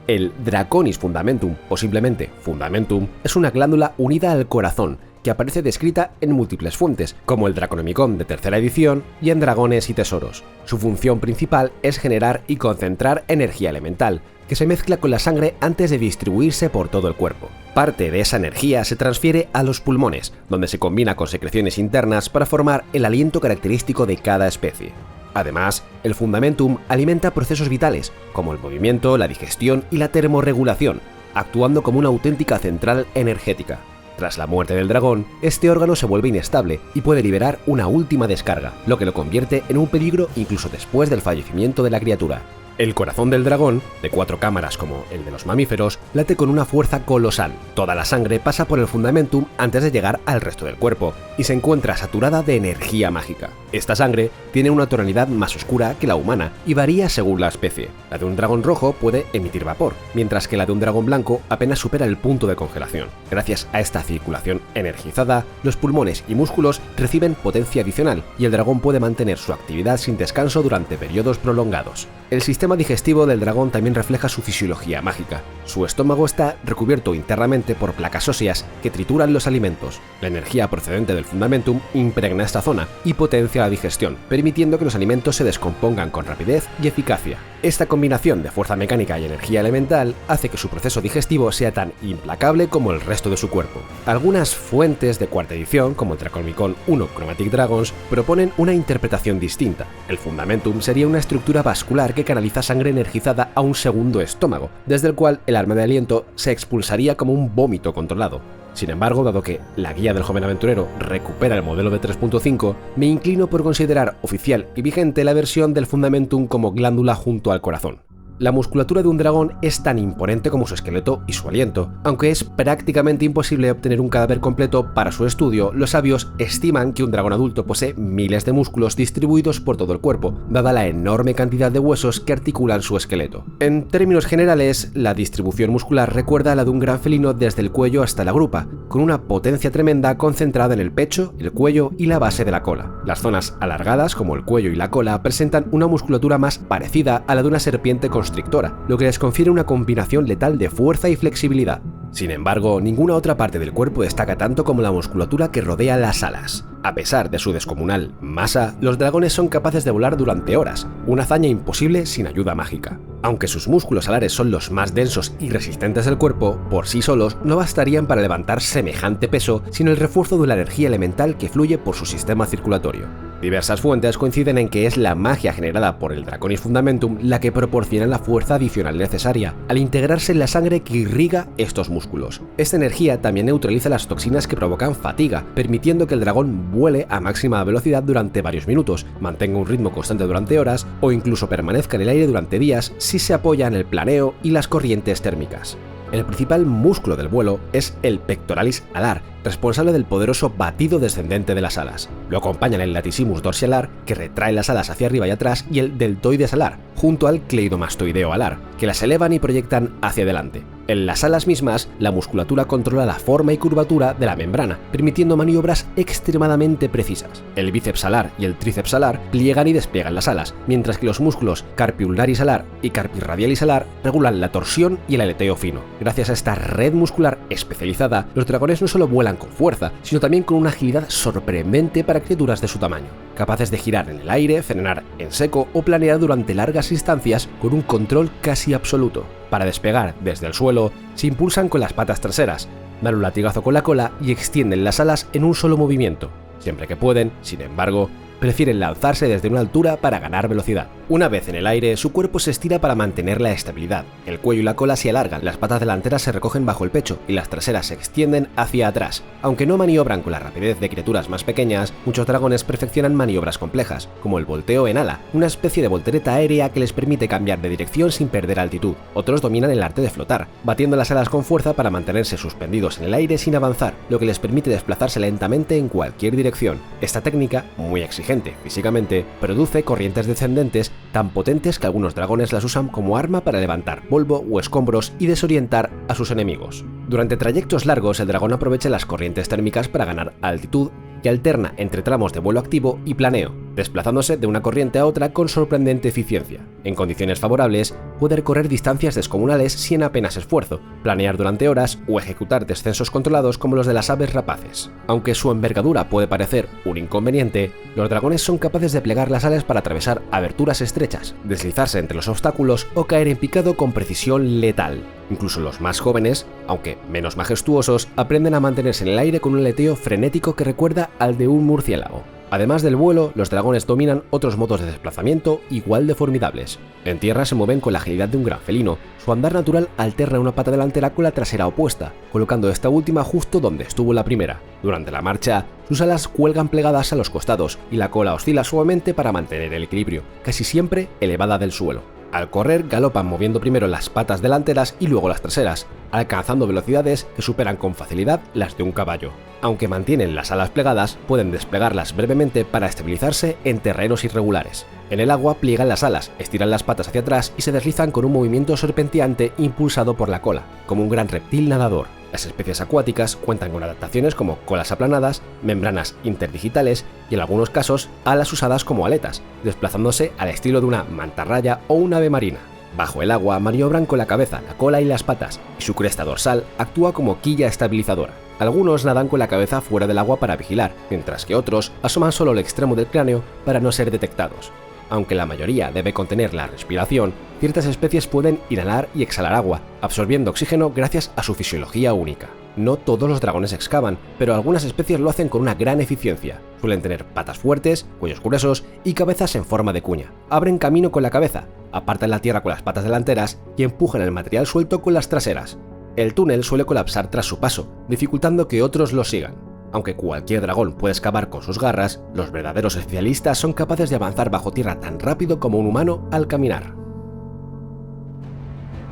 El Draconis Fundamentum, o simplemente Fundamentum, es una glándula unida al corazón, que aparece descrita en múltiples fuentes, como el Draconomicon de tercera edición y en Dragones y Tesoros. Su función principal es generar y concentrar energía elemental, que se mezcla con la sangre antes de distribuirse por todo el cuerpo. Parte de esa energía se transfiere a los pulmones, donde se combina con secreciones internas para formar el aliento característico de cada especie. Además, el Fundamentum alimenta procesos vitales, como el movimiento, la digestión y la termorregulación, actuando como una auténtica central energética. Tras la muerte del dragón, este órgano se vuelve inestable y puede liberar una última descarga, lo que lo convierte en un peligro incluso después del fallecimiento de la criatura. El corazón del dragón, de 4 cámaras como el de los mamíferos, late con una fuerza colosal. Toda la sangre pasa por el Fundamentum antes de llegar al resto del cuerpo, y se encuentra saturada de energía mágica. Esta sangre tiene una tonalidad más oscura que la humana y varía según la especie. La de un dragón rojo puede emitir vapor, mientras que la de un dragón blanco apenas supera el punto de congelación. Gracias a esta circulación energizada, los pulmones y músculos reciben potencia adicional, y el dragón puede mantener su actividad sin descanso durante periodos prolongados. El sistema digestivo del dragón también refleja su fisiología mágica. Su estómago está recubierto internamente por placas óseas que trituran los alimentos. La energía procedente del Fundamentum impregna esta zona y potencia la digestión, permitiendo que los alimentos se descompongan con rapidez y eficacia. Esta combinación de fuerza mecánica y energía elemental hace que su proceso digestivo sea tan implacable como el resto de su cuerpo. Algunas fuentes de cuarta edición, como el Draconomicon 1 Chromatic Dragons, proponen una interpretación distinta. El Fundamentum sería una estructura vascular que canaliza sangre energizada a un segundo estómago, desde el cual el arma de aliento se expulsaría como un vómito controlado. Sin embargo, dado que la guía del joven aventurero recupera el modelo de 3.5, me inclino por considerar oficial y vigente la versión del Fundamentum como glándula junto al corazón. La musculatura de un dragón es tan imponente como su esqueleto y su aliento. Aunque es prácticamente imposible obtener un cadáver completo para su estudio, los sabios estiman que un dragón adulto posee miles de músculos distribuidos por todo el cuerpo, dada la enorme cantidad de huesos que articulan su esqueleto. En términos generales, la distribución muscular recuerda a la de un gran felino desde el cuello hasta la grupa, con una potencia tremenda concentrada en el pecho, el cuello y la base de la cola. Las zonas alargadas, como el cuello y la cola, presentan una musculatura más parecida a la de una serpiente constrictora, lo que les confiere una combinación letal de fuerza y flexibilidad. Sin embargo, ninguna otra parte del cuerpo destaca tanto como la musculatura que rodea las alas. A pesar de su descomunal masa, los dragones son capaces de volar durante horas, una hazaña imposible sin ayuda mágica. Aunque sus músculos alares son los más densos y resistentes del cuerpo, por sí solos no bastarían para levantar semejante peso sin el refuerzo de la energía elemental que fluye por su sistema circulatorio. Diversas fuentes coinciden en que es la magia generada por el Draconis Fundamentum la que proporciona la fuerza adicional necesaria al integrarse en la sangre que irriga estos músculos. Esta energía también neutraliza las toxinas que provocan fatiga, permitiendo que el dragón vuele a máxima velocidad durante varios minutos, mantenga un ritmo constante durante horas o incluso permanezca en el aire durante días si se apoya en el planeo y las corrientes térmicas. El principal músculo del vuelo es el pectoralis alar, responsable del poderoso batido descendente de las alas. Lo acompañan el latissimus dorsi-alar, que retrae las alas hacia arriba y atrás, y el deltoides alar, junto al cleidomastoideo alar, que las elevan y proyectan hacia adelante. En las alas mismas, la musculatura controla la forma y curvatura de la membrana, permitiendo maniobras extremadamente precisas. El bíceps alar y el tríceps alar pliegan y despliegan las alas, mientras que los músculos carpi-ulnaris alar y carpi-radialis alar regulan la torsión y el aleteo fino. Gracias a esta red muscular especializada, los dragones no solo vuelan con fuerza, sino también con una agilidad sorprendente para criaturas de su tamaño, capaces de girar en el aire, frenar en seco o planear durante largas distancias con un control casi absoluto. Para despegar desde el suelo, se impulsan con las patas traseras, dan un latigazo con la cola y extienden las alas en un solo movimiento. Siempre que pueden, sin embargo, prefieren lanzarse desde una altura para ganar velocidad. Una vez en el aire, su cuerpo se estira para mantener la estabilidad. El cuello y la cola se alargan, las patas delanteras se recogen bajo el pecho y las traseras se extienden hacia atrás. Aunque no maniobran con la rapidez de criaturas más pequeñas, muchos dragones perfeccionan maniobras complejas, como el volteo en ala, una especie de voltereta aérea que les permite cambiar de dirección sin perder altitud. Otros dominan el arte de flotar, batiendo las alas con fuerza para mantenerse suspendidos en el aire sin avanzar, lo que les permite desplazarse lentamente en cualquier dirección. Esta técnica, muy exigente físicamente, produce corrientes descendentes tan potentes que algunos dragones las usan como arma para levantar polvo o escombros y desorientar a sus enemigos. Durante trayectos largos, el dragón aprovecha las corrientes térmicas para ganar altitud y alterna entre tramos de vuelo activo y planeo, desplazándose de una corriente a otra con sorprendente eficiencia. En condiciones favorables, puede recorrer distancias descomunales sin apenas esfuerzo, planear durante horas o ejecutar descensos controlados como los de las aves rapaces. Aunque su envergadura puede parecer un inconveniente, los dragones son capaces de plegar las alas para atravesar aberturas estrechas, deslizarse entre los obstáculos o caer en picado con precisión letal. Incluso los más jóvenes, aunque menos majestuosos, aprenden a mantenerse en el aire con un aleteo frenético que recuerda al de un murciélago. Además del vuelo, los dragones dominan otros modos de desplazamiento igual de formidables. En tierra se mueven con la agilidad de un gran felino. Su andar natural alterna una pata delantera con la trasera opuesta, colocando esta última justo donde estuvo la primera. Durante la marcha, sus alas cuelgan plegadas a los costados y la cola oscila suavemente para mantener el equilibrio, casi siempre elevada del suelo. Al correr, galopan moviendo primero las patas delanteras y luego las traseras, alcanzando velocidades que superan con facilidad las de un caballo. Aunque mantienen las alas plegadas, pueden desplegarlas brevemente para estabilizarse en terrenos irregulares. En el agua pliegan las alas, estiran las patas hacia atrás y se deslizan con un movimiento serpenteante impulsado por la cola, como un gran reptil nadador. Las especies acuáticas cuentan con adaptaciones como colas aplanadas, membranas interdigitales y en algunos casos alas usadas como aletas, desplazándose al estilo de una mantarraya o un ave marina. Bajo el agua maniobran con la cabeza, la cola y las patas, y su cresta dorsal actúa como quilla estabilizadora. Algunos nadan con la cabeza fuera del agua para vigilar, mientras que otros asoman solo el extremo del cráneo para no ser detectados. Aunque la mayoría debe contener la respiración, ciertas especies pueden inhalar y exhalar agua, absorbiendo oxígeno gracias a su fisiología única. No todos los dragones excavan, pero algunas especies lo hacen con una gran eficiencia. Suelen tener patas fuertes, cuellos gruesos y cabezas en forma de cuña. Abren camino con la cabeza, apartan la tierra con las patas delanteras y empujan el material suelto con las traseras. El túnel suele colapsar tras su paso, dificultando que otros lo sigan. Aunque cualquier dragón puede excavar con sus garras, los verdaderos especialistas son capaces de avanzar bajo tierra tan rápido como un humano al caminar.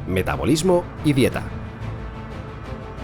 Metabolismo y dieta.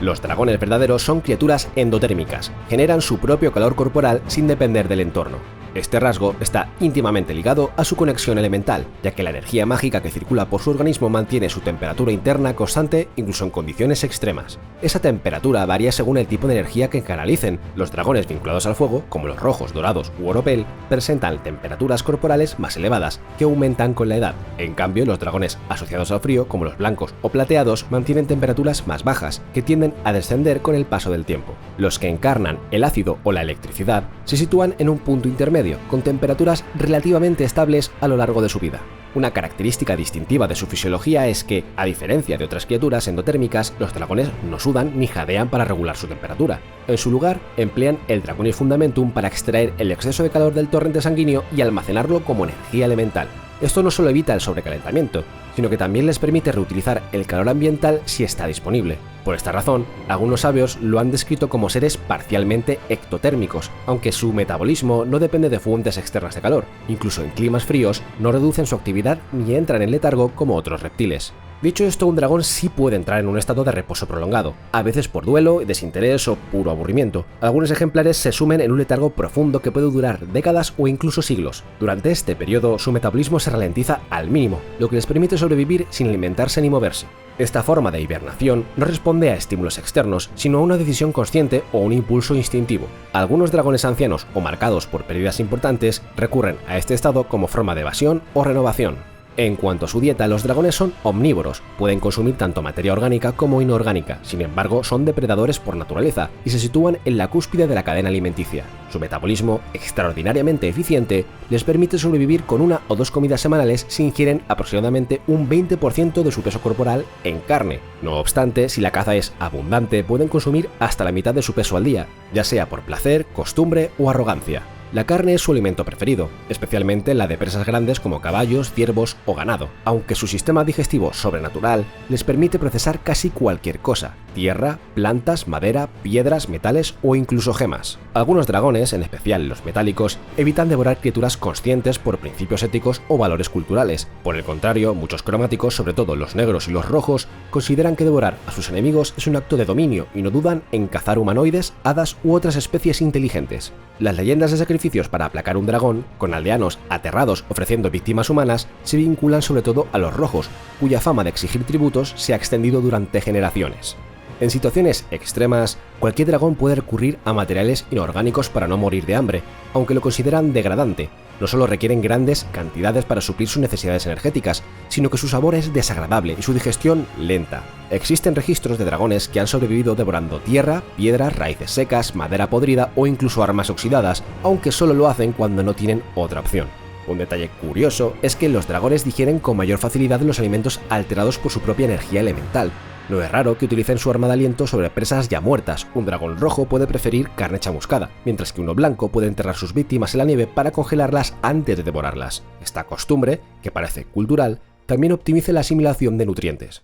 Los dragones verdaderos son criaturas endotérmicas, generan su propio calor corporal sin depender del entorno. Este rasgo está íntimamente ligado a su conexión elemental, ya que la energía mágica que circula por su organismo mantiene su temperatura interna constante incluso en condiciones extremas. Esa temperatura varía según el tipo de energía que canalicen. Los dragones vinculados al fuego, como los rojos, dorados u oropel, presentan temperaturas corporales más elevadas, que aumentan con la edad. En cambio, los dragones asociados al frío, como los blancos o plateados, mantienen temperaturas más bajas, que tienden a descender con el paso del tiempo. Los que encarnan el ácido o la electricidad se sitúan en un punto intermedio, con temperaturas relativamente estables a lo largo de su vida. Una característica distintiva de su fisiología es que, a diferencia de otras criaturas endotérmicas, los dragones no sudan ni jadean para regular su temperatura. En su lugar, emplean el Draconis Fundamentum para extraer el exceso de calor del torrente sanguíneo y almacenarlo como energía elemental. Esto no solo evita el sobrecalentamiento, sino que también les permite reutilizar el calor ambiental si está disponible. Por esta razón, algunos sabios lo han descrito como seres parcialmente ectotérmicos, aunque su metabolismo no depende de fuentes externas de calor. Incluso en climas fríos no reducen su actividad ni entran en letargo como otros reptiles. Dicho esto, un dragón sí puede entrar en un estado de reposo prolongado, a veces por duelo, desinterés o puro aburrimiento. Algunos ejemplares se sumen en un letargo profundo que puede durar décadas o incluso siglos. Durante este periodo, su metabolismo se ralentiza al mínimo, lo que les permite sobrevivir sin alimentarse ni moverse. Esta forma de hibernación no responde a estímulos externos, sino a una decisión consciente o un impulso instintivo. Algunos dragones ancianos o marcados por pérdidas importantes recurren a este estado como forma de evasión o renovación. En cuanto a su dieta, los dragones son omnívoros, pueden consumir tanto materia orgánica como inorgánica, sin embargo son depredadores por naturaleza y se sitúan en la cúspide de la cadena alimenticia. Su metabolismo, extraordinariamente eficiente, les permite sobrevivir con 1 o 2 comidas semanales si ingieren aproximadamente un 20% de su peso corporal en carne. No obstante, si la caza es abundante, pueden consumir hasta la mitad de su peso al día, ya sea por placer, costumbre o arrogancia. La carne es su alimento preferido, especialmente la de presas grandes como caballos, ciervos o ganado, aunque su sistema digestivo sobrenatural les permite procesar casi cualquier cosa: tierra, plantas, madera, piedras, metales o incluso gemas. Algunos dragones, en especial los metálicos, evitan devorar criaturas conscientes por principios éticos o valores culturales. Por el contrario, muchos cromáticos, sobre todo los negros y los rojos, consideran que devorar a sus enemigos es un acto de dominio y no dudan en cazar humanoides, hadas u otras especies inteligentes. Las leyendas de sacrificios para aplacar un dragón, con aldeanos aterrados ofreciendo víctimas humanas, se vinculan sobre todo a los rojos, cuya fama de exigir tributos se ha extendido durante generaciones. En situaciones extremas, cualquier dragón puede recurrir a materiales inorgánicos para no morir de hambre, aunque lo consideran degradante. No solo requieren grandes cantidades para suplir sus necesidades energéticas, sino que su sabor es desagradable y su digestión lenta. Existen registros de dragones que han sobrevivido devorando tierra, piedras, raíces secas, madera podrida o incluso armas oxidadas, aunque solo lo hacen cuando no tienen otra opción. Un detalle curioso es que los dragones digieren con mayor facilidad los alimentos alterados por su propia energía elemental. No es raro que utilicen su arma de aliento sobre presas ya muertas. Un dragón rojo puede preferir carne chamuscada, mientras que uno blanco puede enterrar sus víctimas en la nieve para congelarlas antes de devorarlas. Esta costumbre, que parece cultural, también optimiza la asimilación de nutrientes.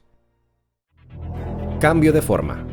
Cambio de forma.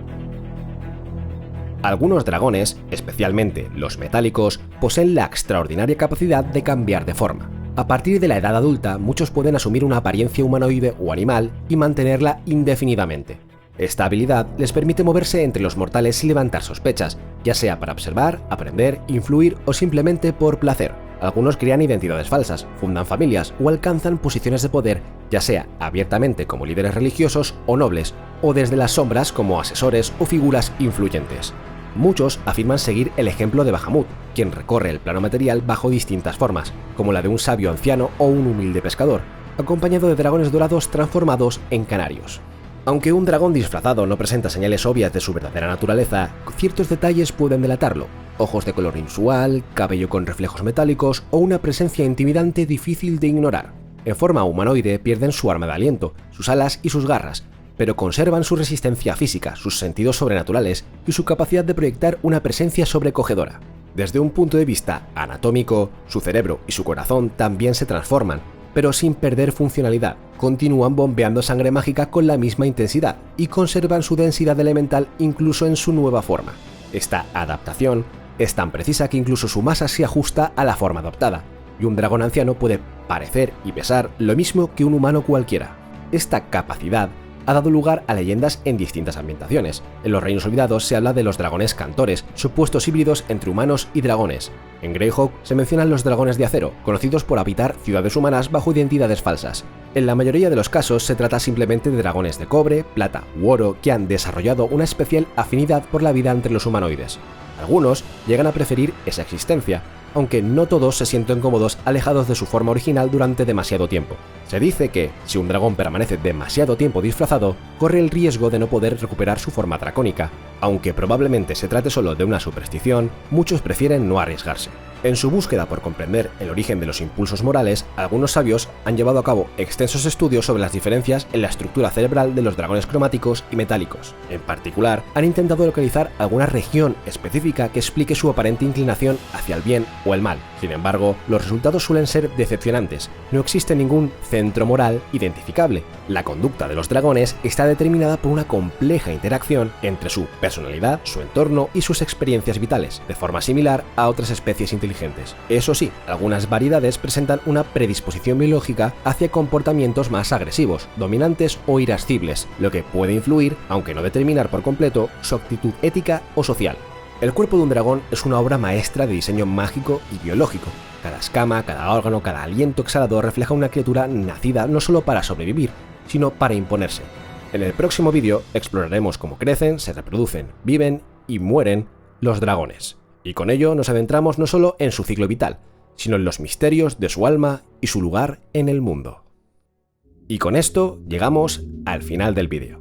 Algunos dragones, especialmente los metálicos, poseen la extraordinaria capacidad de cambiar de forma. A partir de la edad adulta, muchos pueden asumir una apariencia humanoide o animal y mantenerla indefinidamente. Esta habilidad les permite moverse entre los mortales sin levantar sospechas, ya sea para observar, aprender, influir o simplemente por placer. Algunos crean identidades falsas, fundan familias o alcanzan posiciones de poder, ya sea abiertamente como líderes religiosos o nobles, o desde las sombras como asesores o figuras influyentes. Muchos afirman seguir el ejemplo de Bahamut, quien recorre el plano material bajo distintas formas, como la de un sabio anciano o un humilde pescador, acompañado de dragones dorados transformados en canarios. Aunque un dragón disfrazado no presenta señales obvias de su verdadera naturaleza, ciertos detalles pueden delatarlo: ojos de color inusual, cabello con reflejos metálicos o una presencia intimidante difícil de ignorar. En forma humanoide pierden su arma de aliento, sus alas y sus garras, pero conservan su resistencia física, sus sentidos sobrenaturales y su capacidad de proyectar una presencia sobrecogedora. Desde un punto de vista anatómico, su cerebro y su corazón también se transforman, pero sin perder funcionalidad. Continúan bombeando sangre mágica con la misma intensidad y conservan su densidad elemental incluso en su nueva forma. Esta adaptación es tan precisa que incluso su masa se ajusta a la forma adoptada, y un dragón anciano puede parecer y pesar lo mismo que un humano cualquiera. Esta capacidad ha dado lugar a leyendas en distintas ambientaciones. En los Reinos Olvidados se habla de los dragones cantores, supuestos híbridos entre humanos y dragones. En Greyhawk se mencionan los dragones de acero, conocidos por habitar ciudades humanas bajo identidades falsas. En la mayoría de los casos se trata simplemente de dragones de cobre, plata u oro que han desarrollado una especial afinidad por la vida entre los humanoides. Algunos llegan a preferir esa existencia, aunque no todos se sienten cómodos alejados de su forma original durante demasiado tiempo. Se dice que, si un dragón permanece demasiado tiempo disfrazado, corre el riesgo de no poder recuperar su forma dracónica. Aunque probablemente se trate solo de una superstición, muchos prefieren no arriesgarse. En su búsqueda por comprender el origen de los impulsos morales, algunos sabios han llevado a cabo extensos estudios sobre las diferencias en la estructura cerebral de los dragones cromáticos y metálicos. En particular, han intentado localizar alguna región específica que explique su aparente inclinación hacia el bien o el mal. Sin embargo, los resultados suelen ser decepcionantes. No existe ningún centro moral identificable. La conducta de los dragones está determinada por una compleja interacción entre su personalidad, su entorno y sus experiencias vitales, de forma similar a otras especies inteligentes. Eso sí, algunas variedades presentan una predisposición biológica hacia comportamientos más agresivos, dominantes o irascibles, lo que puede influir, aunque no determinar por completo, su actitud ética o social. El cuerpo de un dragón es una obra maestra de diseño mágico y biológico. Cada escama, cada órgano, cada aliento exhalado refleja una criatura nacida no solo para sobrevivir, sino para imponerse. En el próximo vídeo exploraremos cómo crecen, se reproducen, viven y mueren los dragones. Y con ello nos adentramos no solo en su ciclo vital, sino en los misterios de su alma y su lugar en el mundo. Y con esto llegamos al final del vídeo.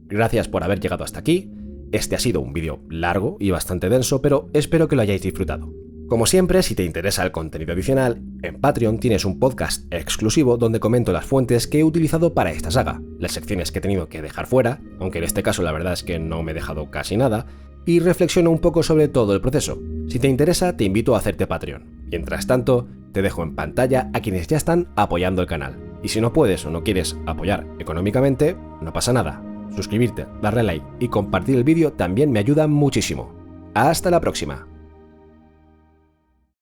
Gracias por haber llegado hasta aquí. Este ha sido un vídeo largo y bastante denso, pero espero que lo hayáis disfrutado. Como siempre, si te interesa el contenido adicional, en Patreon tienes un podcast exclusivo donde comento las fuentes que he utilizado para esta saga, las secciones que he tenido que dejar fuera, aunque en este caso la verdad es que no me he dejado casi nada, y reflexiono un poco sobre todo el proceso. Si te interesa, te invito a hacerte Patreon. Mientras tanto, te dejo en pantalla a quienes ya están apoyando el canal. Y si no puedes o no quieres apoyar económicamente, no pasa nada. Suscribirte, darle like y compartir el vídeo también me ayuda muchísimo. ¡Hasta la próxima!